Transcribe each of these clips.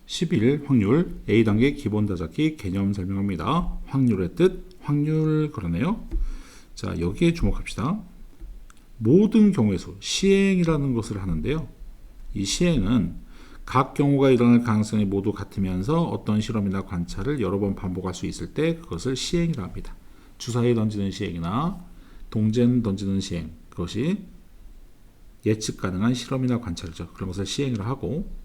11 확률 A단계 기본 다잡기 개념 설명합니다. 확률의 뜻, 확률 그러네요. 자, 여기에 주목합시다. 모든 경우의 수, 시행이라는 것을 하는데요. 이 시행은 각 경우가 일어날 가능성이 모두 같으면서 어떤 실험이나 관찰을 여러 번 반복할 수 있을 때 그것을 시행이라 합니다. 주사위 던지는 시행이나 동전 던지는 시행, 그것이 예측 가능한 실험이나 관찰이죠. 그런 것을 시행을 하고,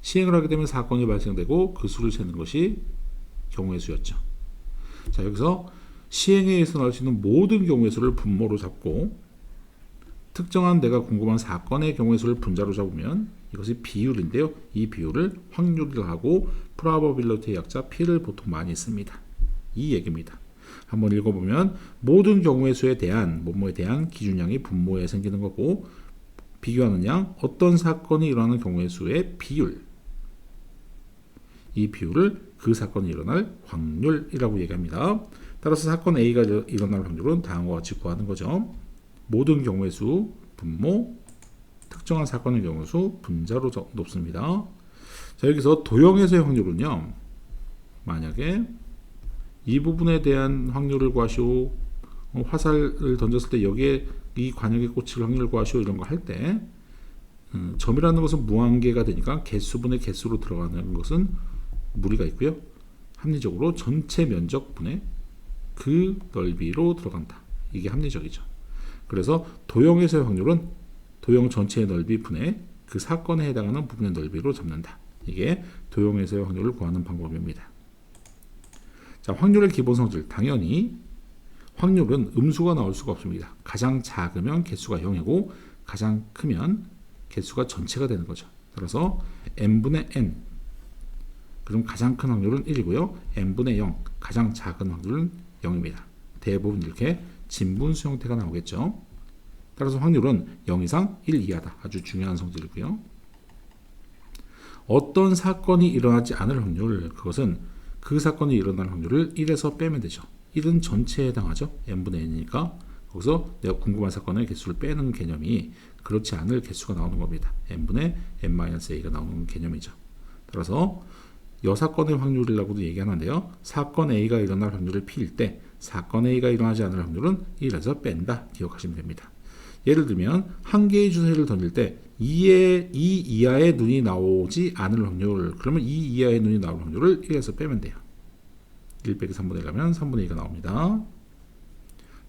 시행을 하게 되면 사건이 발생되고 그 수를 세는 것이 경우의 수였죠. 자, 여기서 시행에 의해서 나올 수 있는 모든 경우의 수를 분모로 잡고 특정한 내가 궁금한 사건의 경우의 수를 분자로 잡으면 이것이 비율인데요. 이 비율을 확률이라고 하고 probability의 약자 P를 보통 많이 씁니다. 이 얘기입니다. 한번 읽어보면 모든 경우의 수에 대한 뭐뭐에 대한 기준량이 분모에 생기는 거고, 비교하는 양, 어떤 사건이 일어나는 경우의 수의 비율, 이 비율을 그 사건이 일어날 확률이라고 얘기합니다. 따라서 사건 A가 일어날 확률은 다음과 같이 구하는 거죠. 모든 경우의 수 분모, 특정한 사건의 경우 수 분자로 놓습니다. 자, 여기서 도형에서의 확률은요, 만약에 이 부분에 대한 확률을 구하시오, 화살을 던졌을 때 여기에 이 관역에 꽂힐 확률을 구하시오, 이런 거 할 때 점이라는 것은 무한계가 되니까 개수분의 개수로 들어가는 것은 무리가 있고요. 합리적으로 전체 면적분의 그 넓이로 들어간다. 이게 합리적이죠. 그래서 도형에서의 확률은 도형 전체의 넓이 분의 그 사건에 해당하는 부분의 넓이로 잡는다. 이게 도형에서의 확률을 구하는 방법입니다. 자, 확률의 기본 성질, 당연히 확률은 음수가 나올 수가 없습니다. 가장 작으면 개수가 0이고 가장 크면 개수가 전체가 되는 거죠. 따라서 n분의 n, 그럼 가장 큰 확률은 1이고요. n분의 0, 가장 작은 확률은 0입니다. 대부분 이렇게 진분수 형태가 나오겠죠. 따라서 확률은 0 이상 1 이하다. 아주 중요한 성질이고요. 어떤 사건이 일어나지 않을 확률, 그것은 그 사건이 일어날 확률을 1에서 빼면 되죠. 1은 전체에 해당하죠. n분의 n이니까 거기서 내가 궁금한 사건의 개수를 빼는 개념이 그렇지 않을 개수가 나오는 겁니다. n분의 n-a가 나오는 개념이죠. 따라서 여사건의 확률이라고도 얘기하는데요. 사건 A가 일어날 확률을 P일 때 사건 A가 일어나지 않을 확률은 1에서 뺀다. 기억하시면 됩니다. 예를 들면 한 개의 주사위를 던질 때 2 이하의 눈이 나오지 않을 확률, 그러면 2 이하의 눈이 나올 확률을 1에서 빼면 돼요. 1 빼기 3분의 1 하면 3분의 2가 나옵니다.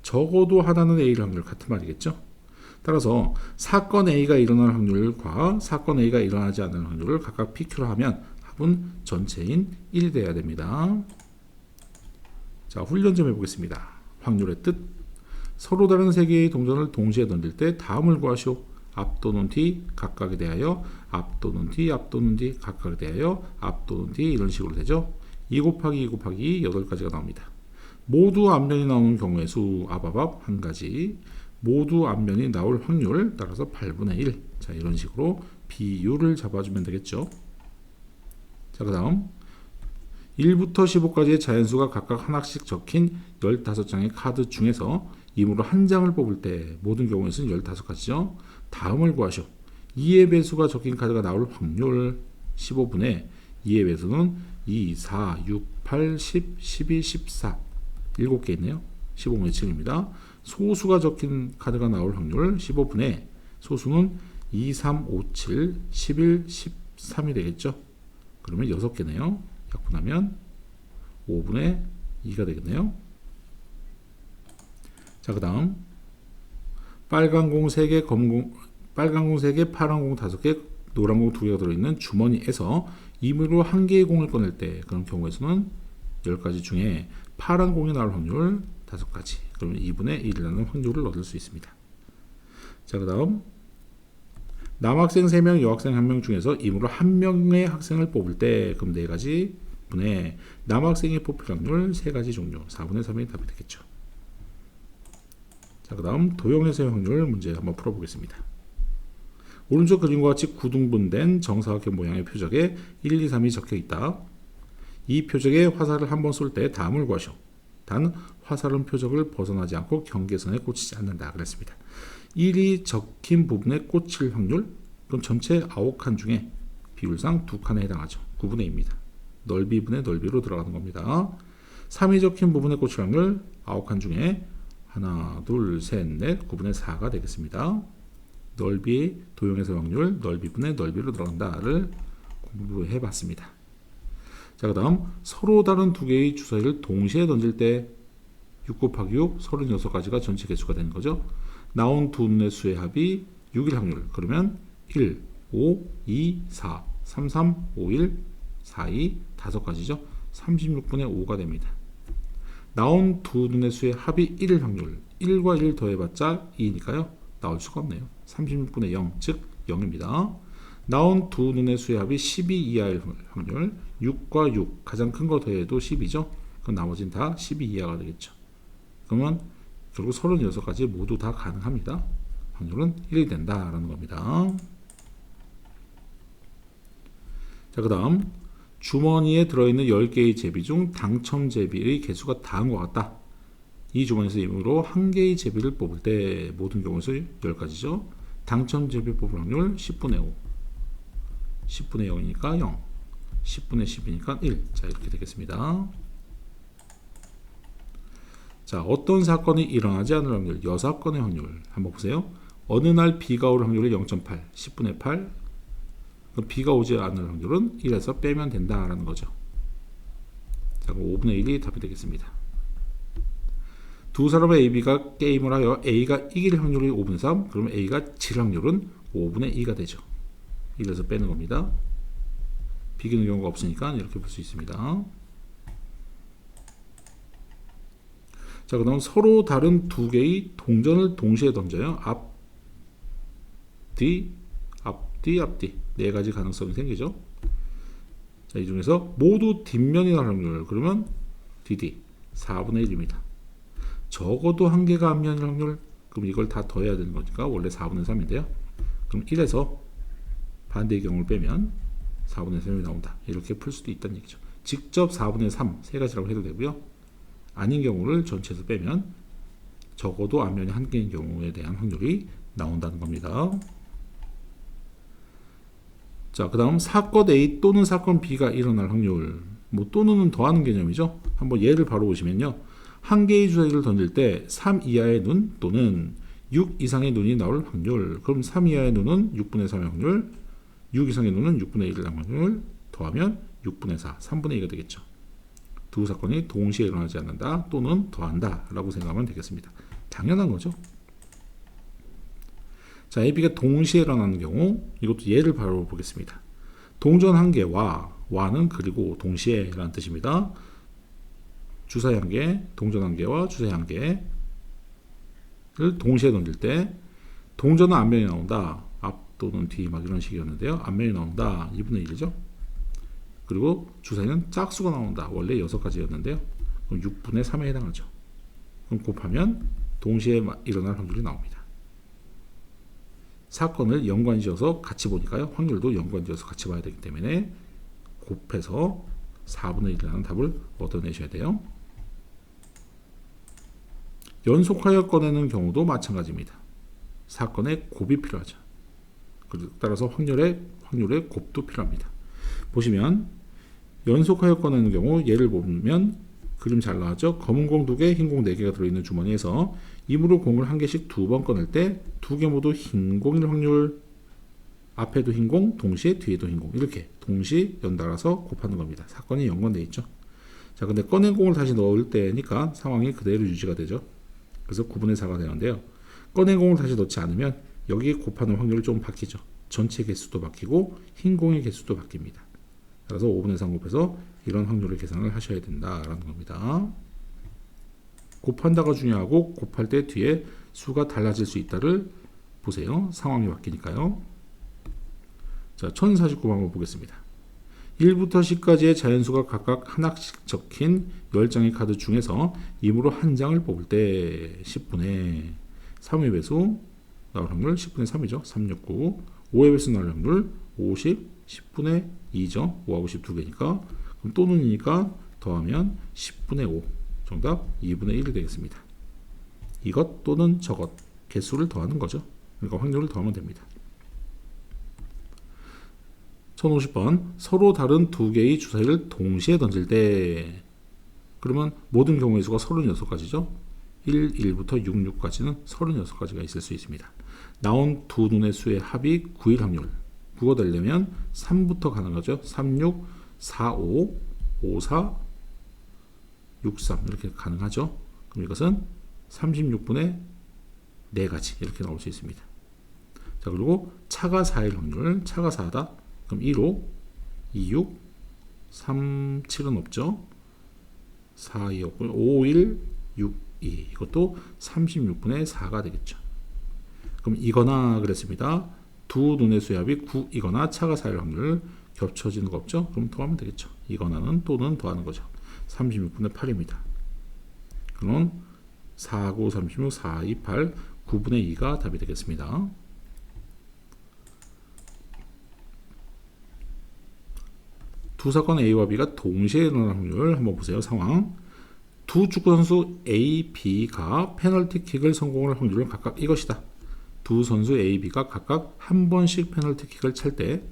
적어도 하나는 A일 확률, 같은 말이겠죠. 따라서 사건 A가 일어날 확률과 사건 A가 일어나지 않을 확률을 각각 PQ로 하면 합은 전체인 1이 돼야 됩니다. 자, 훈련 좀 해보겠습니다. 확률의 뜻, 서로 다른 세 개의 동전을 동시에 던질 때 다음을 구하시오. 앞 또는 뒤 각각에 대하여, 앞 또는 뒤, 앞 또는 뒤 각각에 대하여, 앞 또는 뒤, 이런 식으로 되죠. 2 곱하기 2 곱하기 8가지가 나옵니다. 모두 앞면이 나오는 경우의 수, 아바밥 한 가지, 모두 앞면이 나올 확률, 따라서 8분의 1. 자, 이런 식으로 비율을 잡아주면 되겠죠. 자, 그 다음 1부터 15까지의 자연수가 각각 하나씩 적힌 15장의 카드 중에서 임으로 한 장을 뽑을 때 모든 경우의 수는 15가지죠. 다음을 구하시오. 2의 배수가 적힌 카드가 나올 확률 15분의 2의 배수는 2, 4, 6, 8, 10, 12, 14 7개 있네요. 15분의 7입니다. 소수가 적힌 카드가 나올 확률 15분의 소수는 2, 3, 5, 7, 11, 13이 되겠죠. 그러면 6개네요. 약분하면 5분의 2가 되겠네요. 자, 그 다음 빨간 공 3개, 빨간 공 3개, 파란 공 5개, 노란 공 2개가 들어있는 주머니에서 임의로 한 개의 공을 꺼낼 때 그런 경우의 수는 10가지 중에 파란 공이 나올 확률 5가지, 그러면 2분의 1이라는 확률을 얻을 수 있습니다. 자, 그 다음 남학생 3명, 여학생 1명 중에서 임의로 한 명의 학생을 뽑을 때 그럼 4가지 분의 남학생이 뽑힐 확률 3가지 종류, 4분의 3이 답이 되겠죠. 자, 그 다음 도형에서의 확률 문제 한번 풀어보겠습니다. 오른쪽 그림과 같이 구등분된 정사각형 모양의 표적에 1, 2, 3이 적혀 있다. 이 표적에 화살을 한번 쏠 때 다음을 구하시오. 단 화살은 표적을 벗어나지 않고 경계선에 꽂히지 않는다 그랬습니다. 1이 적힌 부분에 꽂힐 확률, 그럼 전체 9칸 중에 비율상 두 칸에 해당하죠. 9분의 2입니다. 넓이분의 넓이로 들어가는 겁니다. 3이 적힌 부분의 꼬칠 확률 9칸 중에 하나, 둘, 셋, 넷, 9분의 4가 되겠습니다. 넓이 도형에서 확률 넓이분의 넓이로 들어간다를 공부해 봤습니다. 자, 그 다음 서로 다른 두 개의 주사위를 동시에 던질 때 6 곱하기 6, 36가지가 전체 개수가 되는 거죠. 나온 두 눈의 수의 합이 6일 확률. 그러면 1, 5, 2, 4, 3, 3, 5, 1, 4, 2, 5가지죠. 36분의 5가 됩니다. 나온 두 눈의 수의 합이 1일 확률. 1과 1 더해봤자 2니까요. 나올 수가 없네요. 36분의 0, 즉 0입니다. 나온 두 눈의 수의 합이 12 이하일 확률. 6과 6, 가장 큰 거 더해도 10이죠. 그럼 나머지는 다 12 이하가 되겠죠. 그러면 결국 36가지 모두 다 가능합니다. 확률은 1이 된다라는 겁니다. 자, 그 다음 주머니에 들어있는 10개의 제비 중 당첨 제비의 개수가 다음과 같다. 이 주머니에서 임으로 한 개의 제비를 뽑을 때 모든 경우에서 10가지죠. 당첨 제비 뽑을 확률 10분의 5. 10분의 0이니까 0. 10분의 10이니까 1. 자, 이렇게 되겠습니다. 자, 어떤 사건이 일어나지 않을 확률, 여사건의 확률 한번 보세요. 어느 날 비가 올 확률이 0.8, 10분의 8. 그럼 비가 오지 않을 확률은 1에서 빼면 된다라는 거죠. 자, 그럼 5분의 1이 답이 되겠습니다. 두 사람의 A, B가 게임을 하여 A가 이길 확률이 5분의 3, 그러면 A가 질 확률은 5분의 2가 되죠. 1에서 빼는 겁니다. 비기는 경우가 없으니까 이렇게 볼 수 있습니다. 자, 그 다음 서로 다른 두 개의 동전을 동시에 던져요. 앞뒤, 앞뒤 네 가지 가능성이 생기죠. 자, 이 중에서 모두 뒷면이 날 확률, 그러면 DD 4분의 1입니다. 적어도 한 개가 앞면일 확률, 그럼 이걸 다 더해야 되는 거니까 원래 4분의 3인데요. 그럼 1에서 반대의 경우를 빼면 4분의 3이 나온다. 이렇게 풀 수도 있다는 얘기죠. 직접 4분의 3 세 가지라고 해도 되고요. 아닌 경우를 전체에서 빼면 적어도 앞면이 한 개인 경우에 대한 확률이 나온다는 겁니다. 자, 그 다음 사건 A 또는 사건 B가 일어날 확률, 뭐 또는은 더하는 개념이죠. 한번 예를 바로 보시면요. 한 개의 주사위를 던질 때 3 이하의 눈 또는 6 이상의 눈이 나올 확률. 그럼 3 이하의 눈은 6분의 3의 확률, 6 이상의 눈은 6분의 1의 확률 더하면 6분의 4, 3분의 2가 되겠죠. 두 사건이 동시에 일어나지 않는다 또는 더한다 라고 생각하면 되겠습니다. 당연한 거죠. 자, A, B가 동시에 일어나는 경우, 이것도 예를 바로 보겠습니다. 동전 한 개와 와는 그리고 동시에 라는 뜻입니다. 주사위 한 개, 동전 한 개와 주사위 한 개를 동시에 던질 때 동전은 앞면이 나온다. 앞 또는 뒤 막 이런 식이었는데요. 앞면이 나온다. 2분의 1이죠. 그리고 주사위는 짝수가 나온다. 원래 6가지였는데요. 그럼 6분의 3에 해당하죠. 그럼 곱하면 동시에 일어날 확률이 나옵니다. 사건을 연관지어서 같이 보니까요. 확률도 연관지어서 같이 봐야 되기 때문에 곱해서 4분의 1이라는 답을 얻어내셔야 돼요. 연속하여 꺼내는 경우도 마찬가지입니다. 사건의 곱이 필요하죠. 따라서 확률의 곱도 필요합니다. 보시면 연속하여 꺼내는 경우 예를 보면 그림 잘 나왔죠. 검은 공 2개, 흰 공 4개가 들어있는 주머니에서 입으로 공을 한 개씩 2번 꺼낼 때 2개 모두 흰 공일 확률, 앞에도 흰 공, 동시에 뒤에도 흰 공, 이렇게 동시 연달아서 곱하는 겁니다. 사건이 연관되어 있죠. 자, 근데 꺼낸 공을 다시 넣을 때니까 상황이 그대로 유지가 되죠. 그래서 9분의 4가 되는데요. 꺼낸 공을 다시 넣지 않으면 여기에 곱하는 확률이 좀 바뀌죠. 전체 개수도 바뀌고 흰 공의 개수도 바뀝니다. 따라서 5분의 3 곱해서 이런 확률을 계산을 하셔야 된다라는 겁니다. 곱한다가 중요하고 곱할 때 뒤에 수가 달라질 수 있다를 보세요. 상황이 바뀌니까요. 자, 1049번 한번 보겠습니다. 1부터 10까지의 자연수가 각각 하나씩 적힌 10장의 카드 중에서 임으로 한 장을 뽑을 때 10분의 3의 배수 나올 확률 10분의 3이죠. 369. 5의 배수 나올 확률 50, 10분의 2죠. 5하고 10 두 개니까. 그럼 또는이니까 더하면 10분의 5. 정답 2분의 1이 되겠습니다. 이것 또는 저것 개수를 더하는 거죠. 그러니까 확률을 더하면 됩니다. 1050번 서로 다른 두 개의 주사위를 동시에 던질 때 그러면 모든 경우의 수가 36가지죠. 1, 1부터 6, 6까지는 36가지가 있을 수 있습니다. 나온 두 눈의 수의 합이 9일 확률 9가 되려면 3부터 가는 거죠. 3, 6, 4, 5, 5, 4, 6, 3 이렇게 가능하죠. 그럼 이것은 36분의 4가지 이렇게 나올 수 있습니다. 자, 그리고 차가 4일 확률 차가 4다. 그럼 1, 5, 2, 6, 3, 7은 없죠. 4, 2 없고요. 5, 1, 6, 2 이것도 36분의 4가 되겠죠. 그럼 이거나 그랬습니다. 두 눈의 수의 합이 9이거나 차가 4일 확률 겹쳐지는 거 없죠? 그럼 더하면 되겠죠. 이거나는 또는 더하는 거죠. 36분의 8입니다. 그럼 4, 9, 36, 4, 2, 8, 9분의 2가 답이 되겠습니다. 두 사건 A와 B가 동시에 일어날 확률 한번 보세요. 상황. 두 축구 선수 A, B가 페널티킥을 성공할 확률은 각각 이것이다. 두 선수 A, B가 각각 한 번씩 페널티킥을 찰 때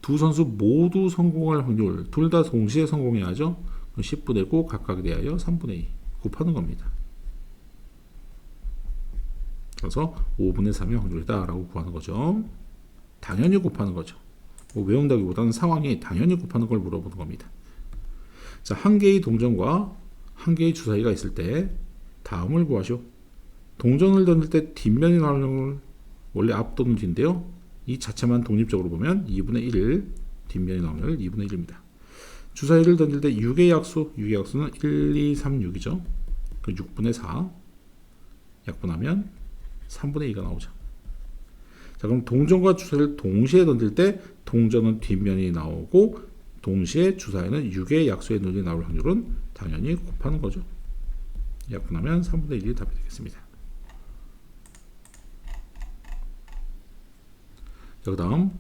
두 선수 모두 성공할 확률 둘 다 동시에 성공해야죠. 10분의 9 각각에 대하여 3분의 2 곱하는 겁니다. 그래서 5분의 3의 확률이다 라고 구하는 거죠. 당연히 곱하는 거죠. 뭐 외운다기보다는 상황이 당연히 곱하는 걸 물어보는 겁니다. 자, 한 개의 동전과 한 개의 주사위가 있을 때 다음을 구하시오. 동전을 던질 때 뒷면이 나오는 확률 원래 앞 또는 뒤인데요. 이 자체만 독립적으로 보면 2분의 1 뒷면이 나오는 확률 2분의 1입니다. 주사위를 던질 때 6의 약수 6의 약수는 1, 2, 3, 6이죠. 그 6분의 4 약분하면 3분의 2가 나오죠. 자, 그럼 동전과 주사위를 동시에 던질 때 동전은 뒷면이 나오고 동시에 주사위는 6의 약수의 눈이 나올 확률은 당연히 곱하는 거죠. 약분하면 3분의 1이 답이 되겠습니다. 자, 그 다음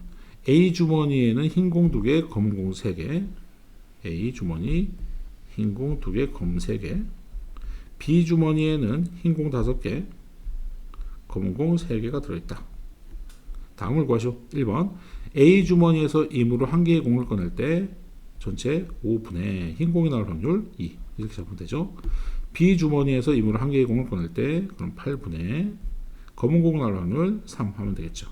A 주머니에는 흰 공 2개, 검은 공 3개. A 주머니 흰 공 2개, 검은 3개. B 주머니에는 흰 공 5개, 검은 공 3개가 들어있다. 다음을 구하시오. 1번 A 주머니에서 임으로 한 개의 공을 꺼낼 때 전체 5분의 흰 공이 나올 확률 2 이렇게 잡으면 되죠. B 주머니에서 임으로 한 개의 공을 꺼낼 때 그럼 8분의 검은 공 나올 확률 3 하면 되겠죠.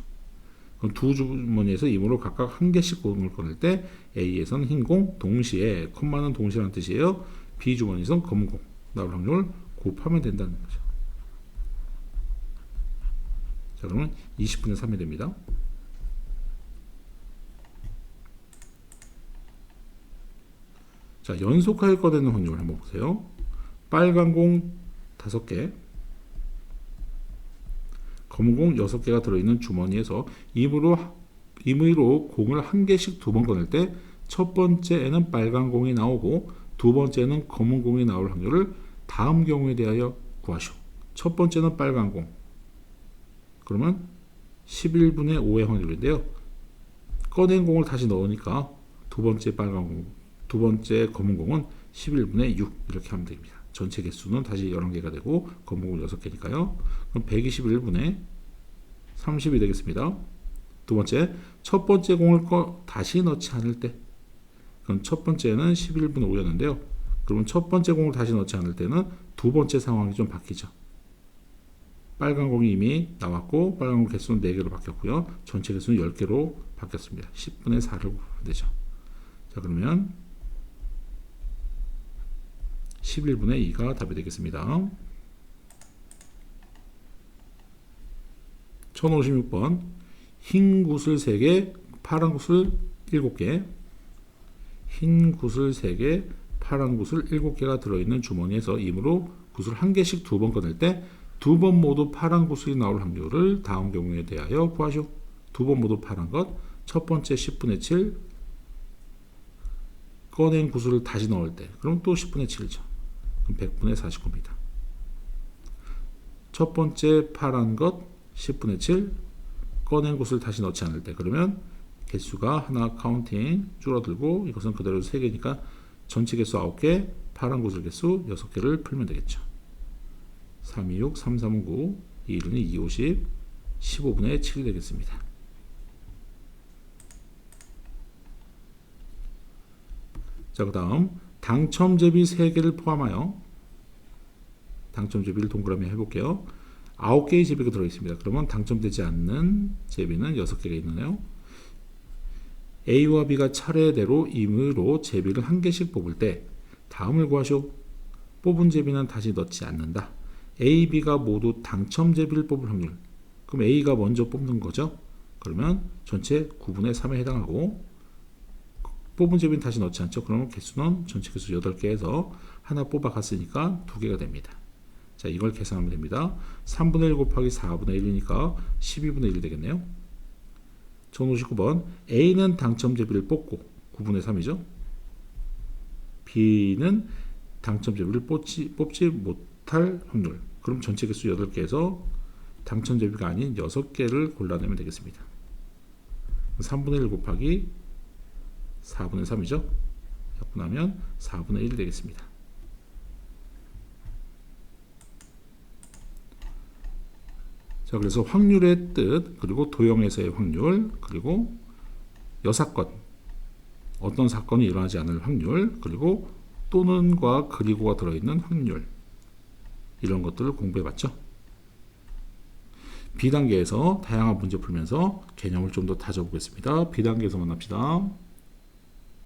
그럼 두 주머니에서 임으로 각각 한 개씩 공을 꺼낼 때 A에서는 흰 공 동시에 콤마는 동시라는 뜻이에요. B 주머니에서는 검은 공 나올 확률 곱하면 된다는 거죠. 자, 그러면 20분의 3이 됩니다. 자, 연속하여 꺼내는 확률 한번 보세요. 빨간 공 5개, 검은 공 6개가 들어있는 주머니에서 임의로 공을 한 개씩 2번 꺼낼 때 첫 번째에는 빨간 공이 나오고 두 번째는 검은 공이 나올 확률을 다음 경우에 대하여 구하시오. 첫 번째는 빨간 공. 그러면 11분의 5의 확률인데요. 꺼낸 공을 다시 넣으니까 두 번째 빨간 공, 두 번째 검은 공은 11분의 6 이렇게 하면 됩니다. 전체 개수는 다시 11개가 되고 검은 공 6개니까요. 그럼 121분의 30이 되겠습니다. 두 번째, 첫 번째 공을 다시 넣지 않을 때 그럼 첫 번째는 11분의 5였는데요. 그러면 첫 번째 공을 다시 넣지 않을 때는 두 번째 상황이 좀 바뀌죠. 빨간 공이 이미 나왔고 빨간 공 개수는 4개로 바뀌었고요. 전체 개수는 10개로 바뀌었습니다. 10분의 4를 곱하면 되죠. 자, 그러면 11분의 2가 답이 되겠습니다. 1056번 흰 구슬 3개, 파란 구슬 7개. 흰 구슬 3개, 파란 구슬 7개가 들어있는 주머니에서 임으로 구슬 1개씩 2번 꺼낼 때 두 번 모두 파란 구슬이 나올 확률을 다음 경우에 대하여 구하시오. 두 번 모두 파란 것, 첫 번째 10분의 7 꺼낸 구슬을 다시 넣을 때 그럼 또 10분의 7이죠. 그럼 100분의 49입니다. 첫 번째 파란 것 10분의 7 꺼낸 구슬을 다시 넣지 않을 때 그러면 개수가 하나 카운팅 줄어들고 이것은 그대로 3개니까 전체 개수 9개, 파란 구슬 개수 6개를 풀면 되겠죠. 3, 2, 6, 3, 3, 9, 2, 1은 2, 50, 15분의 7이 되겠습니다. 자, 그 다음 당첨제비 3개를 포함하여 당첨제비를 동그라미 해볼게요. 9개의 제비가 들어있습니다. 그러면 당첨되지 않는 제비는 6개가 있네요. A와 B가 차례대로 임의로 제비를 1개씩 뽑을 때 다음을 구하시오. 뽑은 제비는 다시 넣지 않는다. A, B가 모두 당첨 제비를 뽑을 확률. 그럼 A가 먼저 뽑는 거죠. 그러면 전체 9분의 3에 해당하고 뽑은 제비는 다시 넣지 않죠. 그러면 개수는 전체 개수 8개에서 하나 뽑아갔으니까 2개가 됩니다. 자, 이걸 계산하면 됩니다. 3분의 1 곱하기 4분의 1이니까 12분의 1이 되겠네요. 1059번 A는 당첨 제비를 뽑고 9분의 3이죠. B는 당첨 제비를 뽑지 못할 확률. 그럼 전체 개수 8개에서 당첨 제비가 아닌 6개를 골라내면 되겠습니다. 3분의 1 곱하기 4분의 3이죠. 약분하면 4분의 1이 되겠습니다. 자, 그래서 확률의 뜻, 그리고 도형에서의 확률, 그리고 여사건, 어떤 사건이 일어나지 않을 확률, 그리고 또는과 그리고가 들어있는 확률, 이런 것들을 공부해봤죠. B단계에서 다양한 문제 풀면서 개념을 좀 더 다져보겠습니다. B단계에서 만납시다.